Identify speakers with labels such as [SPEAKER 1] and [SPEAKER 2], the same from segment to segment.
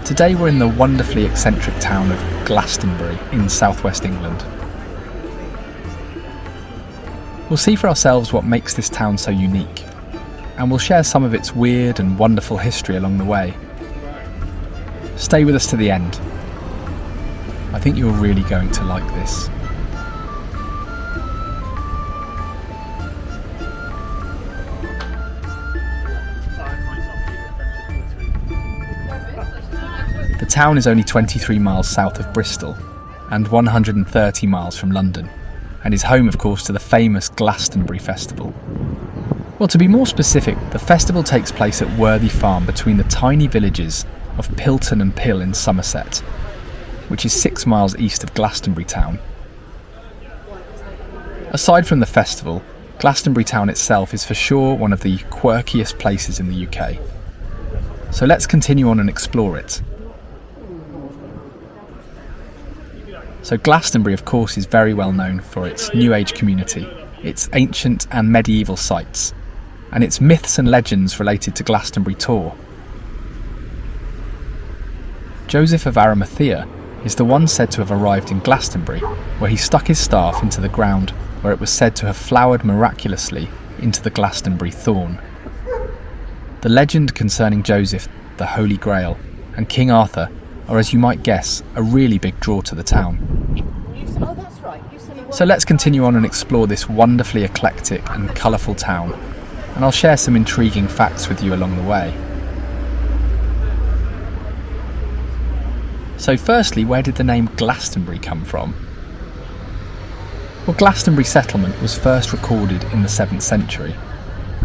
[SPEAKER 1] Today we're in the wonderfully eccentric town of Glastonbury in southwest England. We'll see for ourselves what makes this town so unique, and we'll share some of its weird and wonderful history along the way. Stay with us to the end. I think you're really going to like this. The town is only 23 miles south of Bristol and 130 miles from London, and is home of course to the famous Glastonbury Festival. Well, to be more specific, the festival takes place at Worthy Farm between the tiny villages of Pilton and Pill in Somerset, which is 6 miles east of Glastonbury Town. Aside from the festival, Glastonbury Town itself is for sure one of the quirkiest places in the UK. So let's continue on and explore it. So Glastonbury, of course, is very well known for its New Age community, its ancient and medieval sites, and its myths and legends related to Glastonbury Tor. Joseph of Arimathea is the one said to have arrived in Glastonbury, where he stuck his staff into the ground where it was said to have flowered miraculously into the Glastonbury thorn. The legend concerning Joseph, the Holy Grail, and King Arthur are, as you might guess, a really big draw to the town. So let's continue on and explore this wonderfully eclectic and colourful town, and I'll share some intriguing facts with you along the way. So firstly, where did the name Glastonbury come from? Well, Glastonbury settlement was first recorded in the 7th century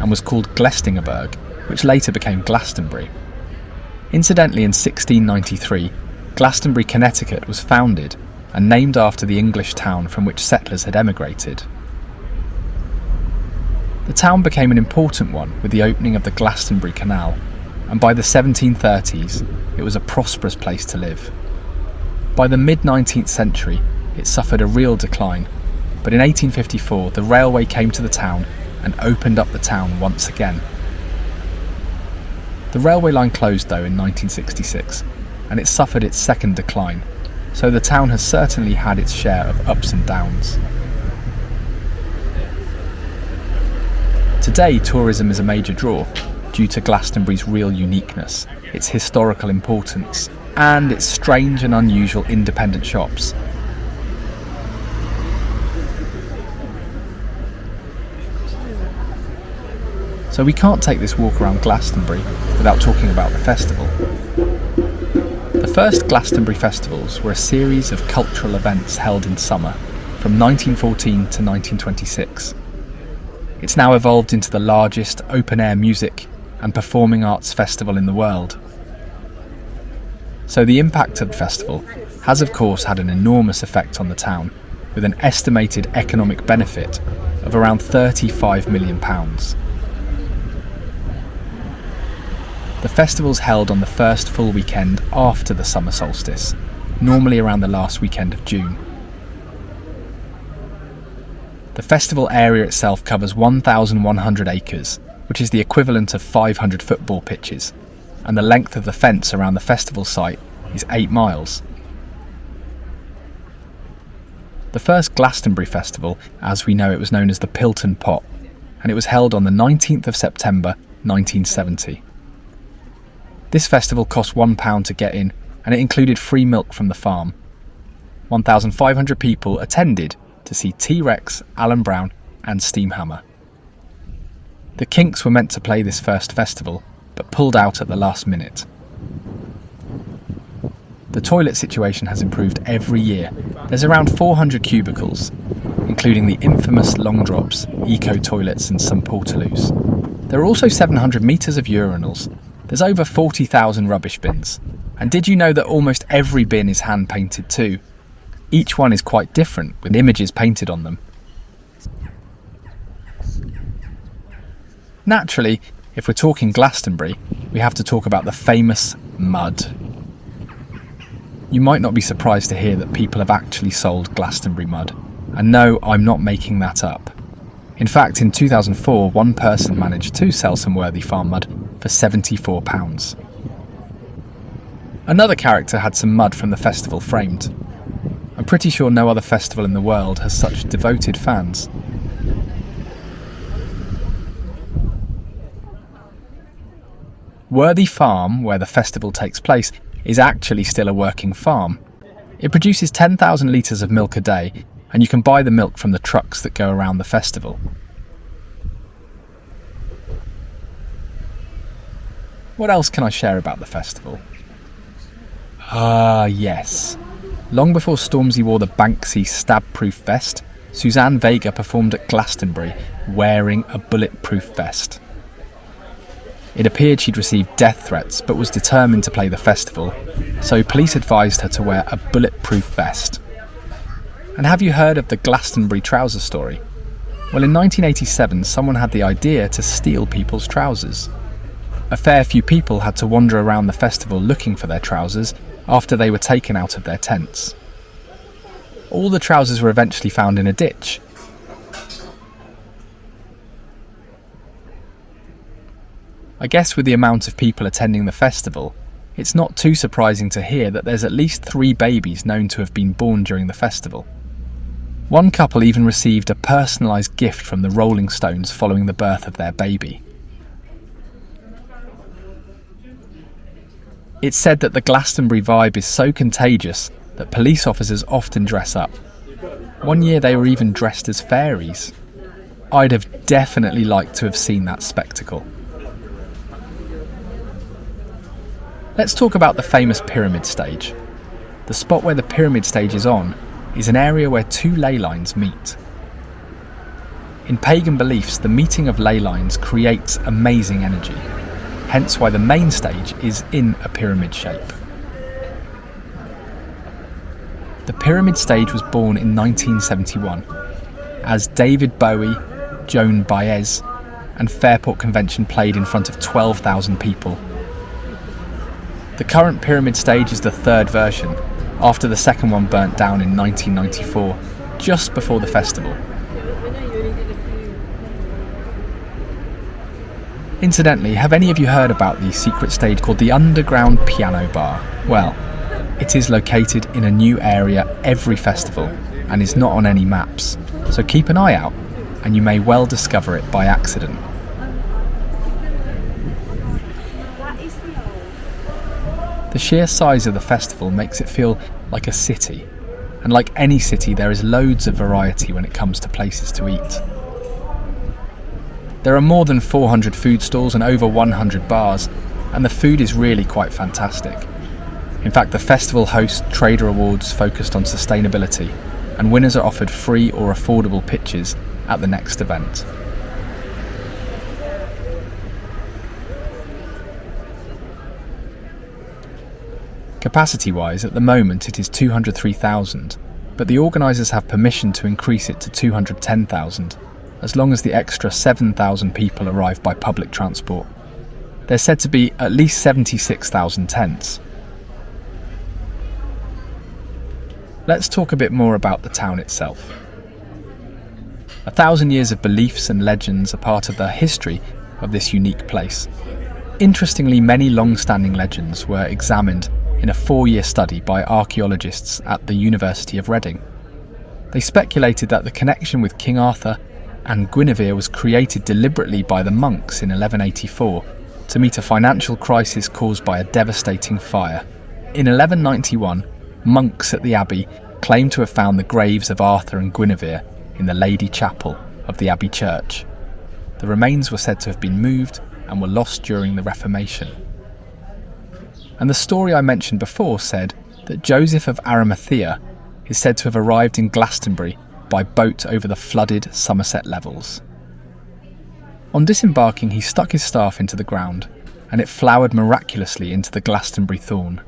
[SPEAKER 1] and was called Glastonbury, which later became Glastonbury. Incidentally, in 1693, Glastonbury, Connecticut was founded and named after the English town from which settlers had emigrated. The town became an important one with the opening of the Glastonbury Canal, and by the 1730s, it was a prosperous place to live. By the mid-19th century, it suffered a real decline, but in 1854 the railway came to the town and opened up the town once again. The railway line closed though in 1966, and it suffered its second decline, so the town has certainly had its share of ups and downs. Today, tourism is a major draw due to Glastonbury's real uniqueness, its historical importance, and its strange and unusual independent shops. So we can't take this walk around Glastonbury without talking about the festival. The first Glastonbury festivals were a series of cultural events held in summer from 1914 to 1926. It's now evolved into the largest open-air music and performing arts festival in the world. So the impact of the festival has of course had an enormous effect on the town, with an estimated economic benefit of around £35 million. The festival's held on the first full weekend after the summer solstice, normally around the last weekend of June. The festival area itself covers 1,100 acres, which is the equivalent of 500 football pitches, and the length of the fence around the festival site is 8 miles. The first Glastonbury Festival, as we know it, was known as the Pilton Pot, and it was held on the 19th of September 1970. This festival cost £1 to get in, and it included free milk from the farm. 1,500 people attended to see T-Rex, Alan Brown and Steamhammer. The Kinks were meant to play this first festival, but pulled out at the last minute. The toilet situation has improved every year. There's around 400 cubicles, including the infamous long drops, eco toilets and some portaloos. There are also 700 metres of urinals. There's over 40,000 rubbish bins. And did you know that almost every bin is hand painted too? Each one is quite different, with images painted on them. Naturally, if we're talking Glastonbury, we have to talk about the famous mud. You might not be surprised to hear that people have actually sold Glastonbury mud. And no, I'm not making that up. In fact, in 2004, one person managed to sell some Worthy Farm mud for £74. Another character had some mud from the festival framed. I'm pretty sure no other festival in the world has such devoted fans. Worthy Farm, where the festival takes place, is actually still a working farm. It produces 10,000 litres of milk a day, and you can buy the milk from the trucks that go around the festival. What else can I share about the festival? Yes. Long before Stormzy wore the Banksy stab-proof vest, Suzanne Vega performed at Glastonbury wearing a bulletproof vest. It appeared she'd received death threats but was determined to play the festival, so police advised her to wear a bulletproof vest. And have you heard of the Glastonbury trouser story? Well, in 1987, someone had the idea to steal people's trousers. A fair few people had to wander around the festival looking for their trousers after they were taken out of their tents. All the trousers were eventually found in a ditch. I guess with the amount of people attending the festival, it's not too surprising to hear that there's at least 3 babies known to have been born during the festival. One couple even received a personalised gift from the Rolling Stones following the birth of their baby. It's said that the Glastonbury vibe is so contagious that police officers often dress up. One year they were even dressed as fairies. I'd have definitely liked to have seen that spectacle. Let's talk about the famous pyramid stage. The spot where the pyramid stage is on is an area where 2 ley lines meet. In pagan beliefs, the meeting of ley lines creates amazing energy, hence why the main stage is in a pyramid shape. The pyramid stage was born in 1971 as David Bowie, Joan Baez and Fairport Convention played in front of 12,000 people. The current pyramid stage is the 3rd version, after the second one burnt down in 1994, just before the festival. Incidentally, have any of you heard about the secret stage called the Underground Piano Bar? Well, it is located in a new area every festival and is not on any maps, so keep an eye out and you may well discover it by accident. The sheer size of the festival makes it feel like a city, and like any city there is loads of variety when it comes to places to eat. There are more than 400 food stalls and over 100 bars, and the food is really quite fantastic. In fact, the festival hosts Trader Awards focused on sustainability, and winners are offered free or affordable pitches at the next event. Capacity-wise, at the moment it is 203,000, but the organisers have permission to increase it to 210,000, as long as the extra 7,000 people arrive by public transport. There's said to be at least 76,000 tents. Let's talk a bit more about the town itself. 1,000 years of beliefs and legends are part of the history of this unique place. Interestingly, many long-standing legends were examined in a 4-year study by archaeologists at the University of Reading. They speculated that the connection with King Arthur and Guinevere was created deliberately by the monks in 1184 to meet a financial crisis caused by a devastating fire. In 1191, monks at the Abbey claimed to have found the graves of Arthur and Guinevere in the Lady Chapel of the Abbey Church. The remains were said to have been moved and were lost during the Reformation. And the story I mentioned before said that Joseph of Arimathea is said to have arrived in Glastonbury by boat over the flooded Somerset levels. On disembarking, he stuck his staff into the ground, and it flowered miraculously into the Glastonbury thorn.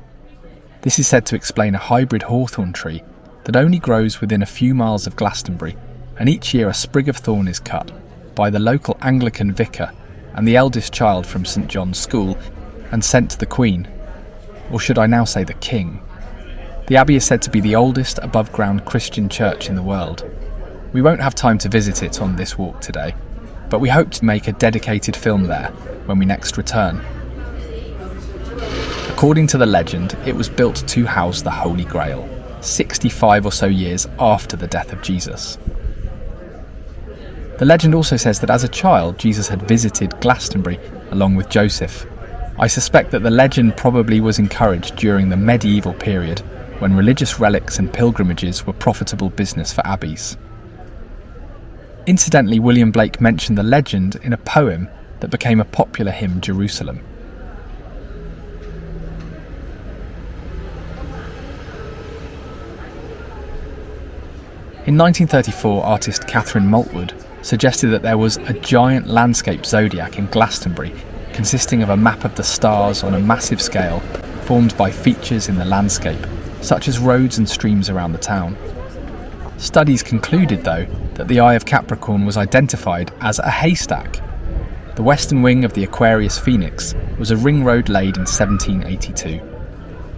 [SPEAKER 1] This is said to explain a hybrid hawthorn tree that only grows within a few miles of Glastonbury, and each year a sprig of thorn is cut by the local Anglican vicar and the eldest child from St John's School and sent to the Queen, or should I now say the King. The Abbey is said to be the oldest above-ground Christian church in the world. We won't have time to visit it on this walk today, but we hope to make a dedicated film there when we next return. According to the legend, it was built to house the Holy Grail, 65 or so years after the death of Jesus. The legend also says that as a child, Jesus had visited Glastonbury along with Joseph. I suspect that the legend probably was encouraged during the medieval period, when religious relics and pilgrimages were profitable business for abbeys. Incidentally, William Blake mentioned the legend in a poem that became a popular hymn, Jerusalem. In 1934, artist Catherine Maltwood suggested that there was a giant landscape zodiac in Glastonbury consisting of a map of the stars on a massive scale formed by features in the landscape, such as roads and streams around the town. Studies concluded, though, that the Eye of Capricorn was identified as a haystack. The western wing of the Aquarius Phoenix was a ring road laid in 1782,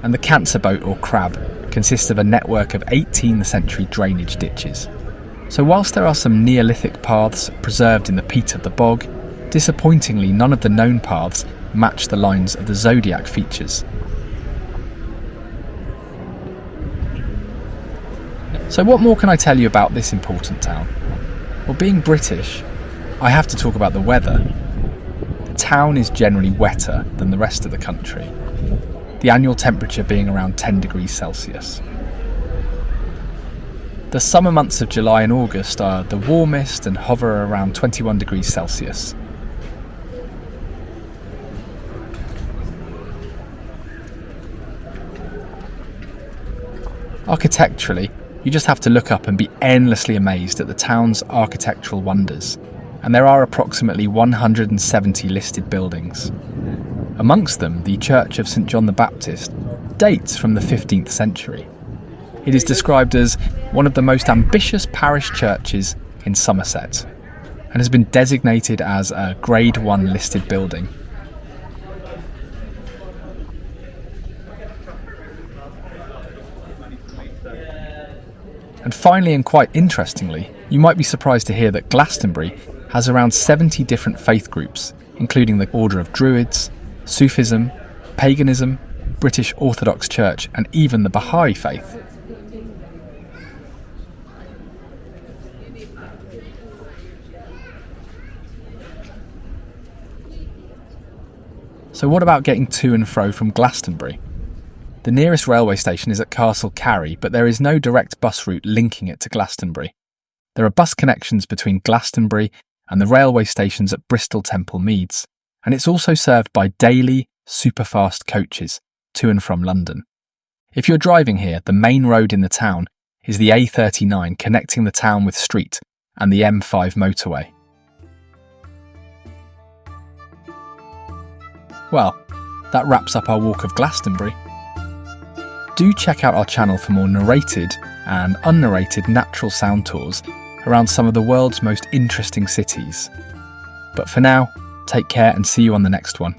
[SPEAKER 1] and the Cancer boat or crab consists of a network of 18th century drainage ditches. So whilst there are some Neolithic paths preserved in the peat of the bog, disappointingly none of the known paths match the lines of the zodiac features. So what more can I tell you about this important town? Well, being British, I have to talk about the weather. The town is generally wetter than the rest of the country, the annual temperature being around 10 degrees Celsius. The summer months of July and August are the warmest and hover around 21 degrees Celsius. Architecturally, you just have to look up and be endlessly amazed at the town's architectural wonders, and there are approximately 170 listed buildings. Amongst them, the Church of St John the Baptist dates from the 15th century. It is described as one of the most ambitious parish churches in Somerset and has been designated as a Grade 1 listed building. And finally, and quite interestingly, you might be surprised to hear that Glastonbury has around 70 different faith groups, including the Order of Druids, Sufism, Paganism, British Orthodox Church, and even the Baha'i faith. So what about getting to and fro from Glastonbury? The nearest railway station is at Castle Carey, but there is no direct bus route linking it to Glastonbury. There are bus connections between Glastonbury and the railway stations at Bristol Temple Meads, and it's also served by daily, superfast coaches to and from London. If you're driving here, the main road in the town is the A39 connecting the town with Street and the M5 motorway. Well, that wraps up our walk of Glastonbury. Do check out our channel for more narrated and unnarrated natural sound tours around some of the world's most interesting cities. But for now, take care and see you on the next one.